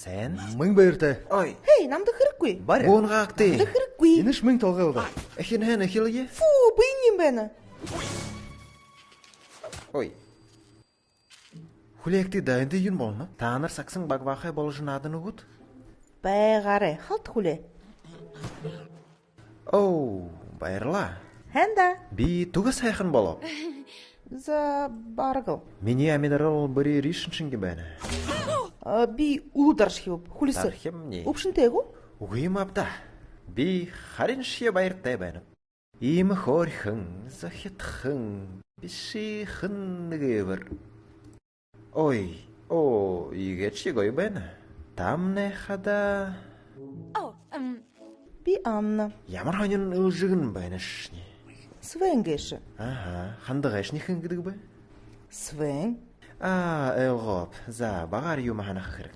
Сайн. Мөн баяртай. Ой. Хей, намайг хэрэггүй. Барь. Буунгаагдээ. Хэрэггүй. Энэш мэн толгойвол. Ахин хэн хэлье? Фүү, би юм байна. Ой. Хүлээгти дайнд юм болно. Та нар сагсан багвахай болж наадан өгöd. Байгаарэ, халт хүлээ. Оо, баярлаа. Ханда. Би түгс хайхан болов. За, бараг. Миний аминерал bëri ришинчин юм байна. Би ударш хив. Хүлээсэ. Тархимний. Өвшөнтэйгүү? Үгүй юм авда. Би харин шия баяртай байна. Ийм хөөрхөн, захитхан, бишихэн нэгэвэр. Ой, игээч гоё байна. Тамны хада. Би Анна. Ямар хонин өлжигэн байна шни. Свен гэш. Хандгашныхан гэдэг бай. Свен. Европ. За, багаар юм ханах хэрэгтэй.